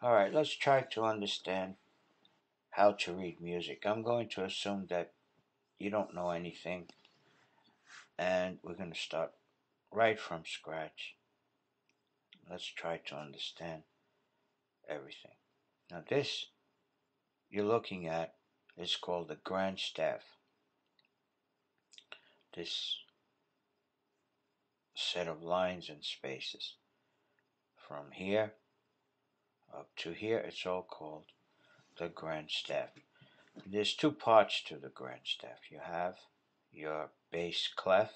Alright, let's try to understand how to read music. I'm going to assume that you don't know anything, and we're going to start right from scratch. Let's try to understand everything. Now, this you're looking at is called the grand staff. This set of lines and spaces from here up to here, it's all called the grand staff. There's two parts to the grand staff. You have your bass clef,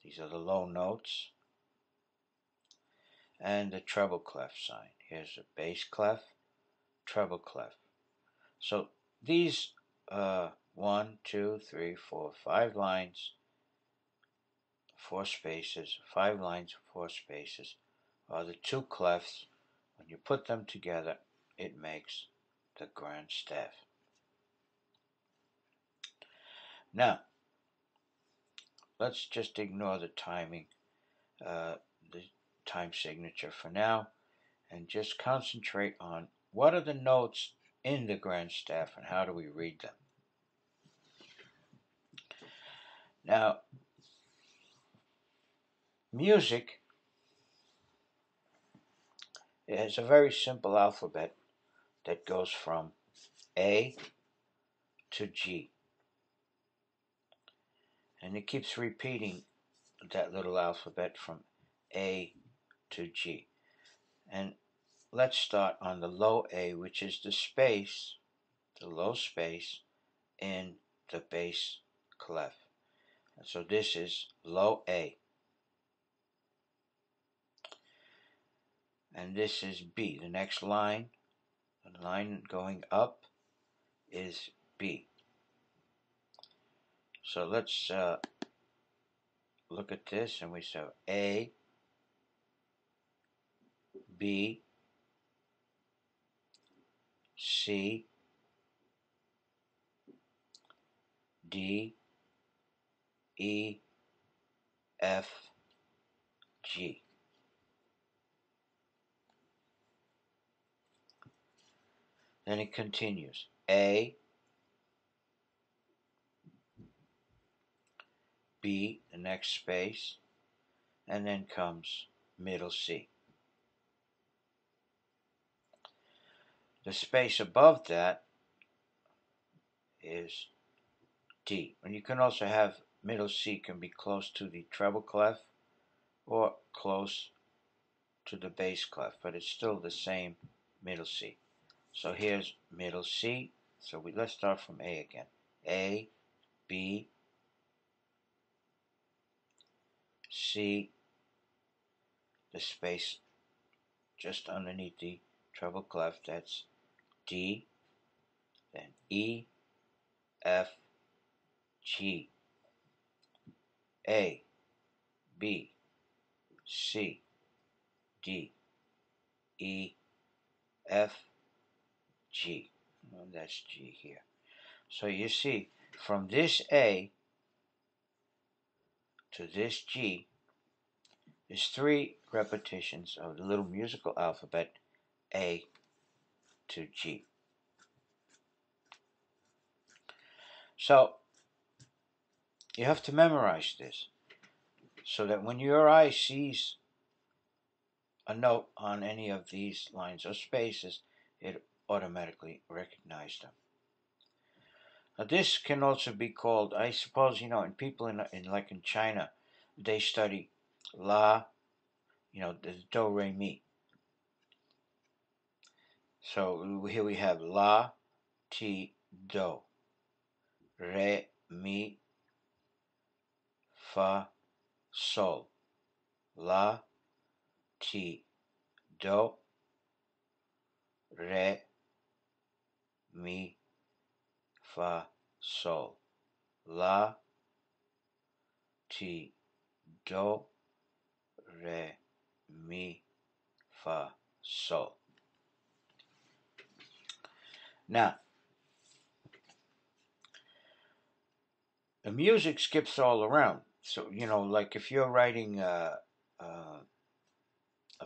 these are the low notes, and the treble clef sign. Here's a bass clef, treble clef. So these 1, 2, 3, 4, 5 lines, 4 spaces, 5 lines, 4 spaces are the two clefs. When you put them together, it makes the grand staff. Now, let's just ignore the timing, the time signature for now, and just concentrate on what are the notes in the grand staff and how do we read them. Now, music is a very simple alphabet that goes from A to G. And it keeps repeating that little alphabet from A to G. And let's start on the low A, which is the space, the low space in the bass clef. And so this is low A. And this is B. The next line, the line going up, is B. So let's look at this, and we say A, B, C, D, E, F, G. Then it continues. A, B, the next space, and then comes middle C. The space above that is D. And you can also have middle C can be close to the treble clef or close to the bass clef, but it's still the same middle C. So here's middle C. So let's start from A again. A, B, C, the space just underneath the treble clef, that's D, then E, F, G, A, B, C, D, E, F, G. And that's G here. So you see, from this A to this G is 3 repetitions of the little musical alphabet A to G. So you have to memorize this so that when your eye sees a note on any of these lines or spaces, it automatically recognizes them. Now this can also be called, I suppose, in people in like in China, they study La, the Do, Re, Mi. So here we have La, Ti, Do, Re, Mi, Fa, Sol. La, Ti, Do, Re, Mi, Fa, Sol. La, Ti, Do, Re, Mi, Fa, Sol. Now, the music skips all around. So, like if you're writing a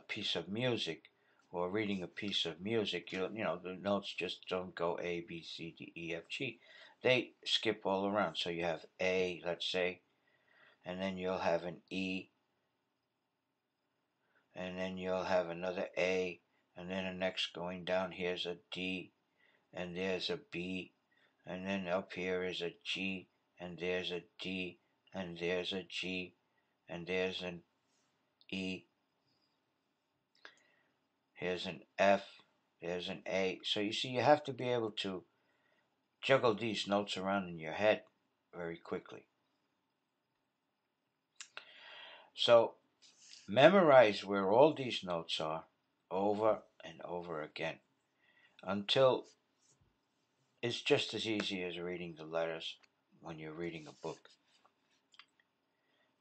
piece of music or reading a piece of music, the notes just don't go A, B, C, D, E, F, G. They skip all around. So you have A, let's say, and then you'll have an E, and then you'll have another A, and then the next going down here's a D, and there's a B, and then up here is a G, and there's a D, and there's a G, and there's an E, here's an F, there's an A. So you see, you have to be able to juggle these notes around in your head very quickly. So memorize where all these notes are over and over again until it's just as easy as reading the letters when you're reading a book.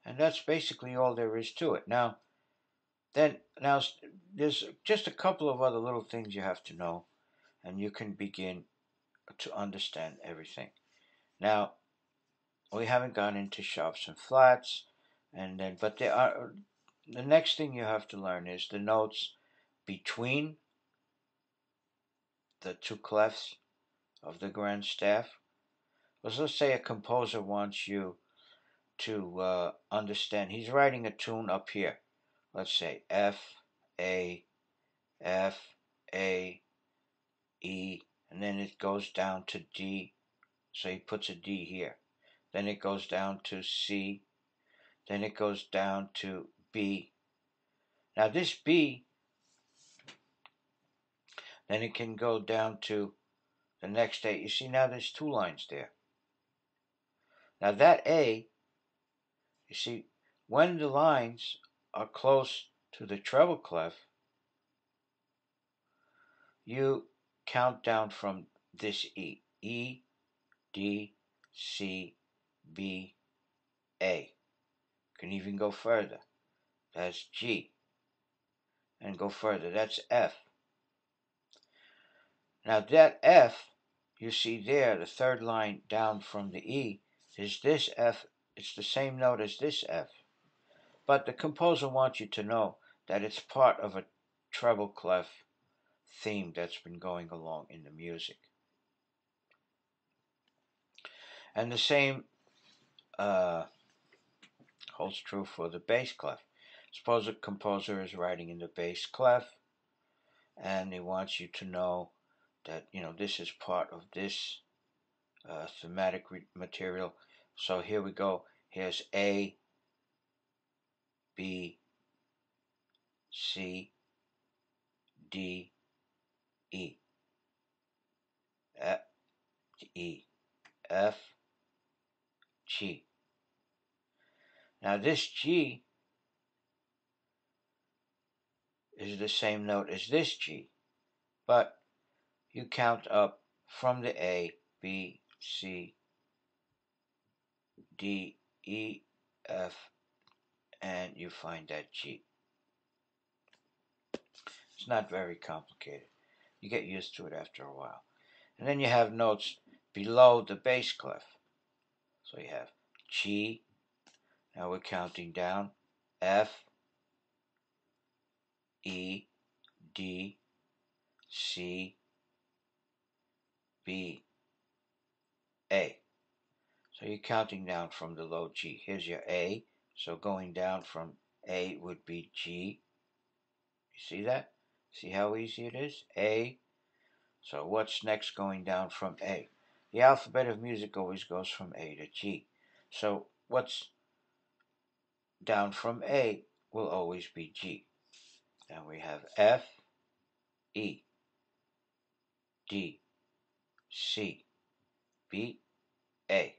And that's basically all there is to it. Now, there's just a couple of other little things you have to know, and you can begin to understand everything. Now, we haven't gone into sharps and flats, but the next thing you have to learn is the notes between the two clefs of the grand staff. Let's say a composer wants you to understand. He's writing a tune up here. Let's say F, A, F, A, E, and then it goes down to D. So he puts a D here. Then it goes down to C. Then it goes down to B. Now this B, then it can go down to the next A. You see now there's two lines there. Now that A, you see, when the lines are close to the treble clef, you count down from this E. E, D, C, B, A. You can even go further. That's G. And go further. That's F. Now that F, you see there, the third line down from the E, is this F. It's the same note as this F. But the composer wants you to know that it's part of a treble clef theme that's been going along in the music. And the same holds true for the bass clef. Suppose a composer is writing in the bass clef, and he wants you to know that this is part of this thematic material. So here we go. Here's A, B, C, D, E, F, E, F, G. Now this G is the same note as this G, but you count up from the A, B, C, D, E, F, and you find that G. It's not very complicated. You get used to it after a while. And then you have notes below the bass clef. So you have G, now we're counting down, F, E, D, C, B, A. So you're counting down from the low G. Here's your A. So going down from A would be G. You see that? See how easy it is? A. So what's next going down from A? The alphabet of music always goes from A to G. So what's down from A will always be G. Then we have F, E, D, C, B, A.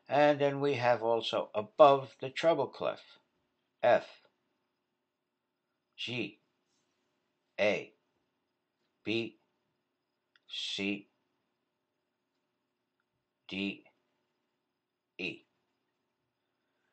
And then we have also above the treble clef, F, G, A, B, C, D, E.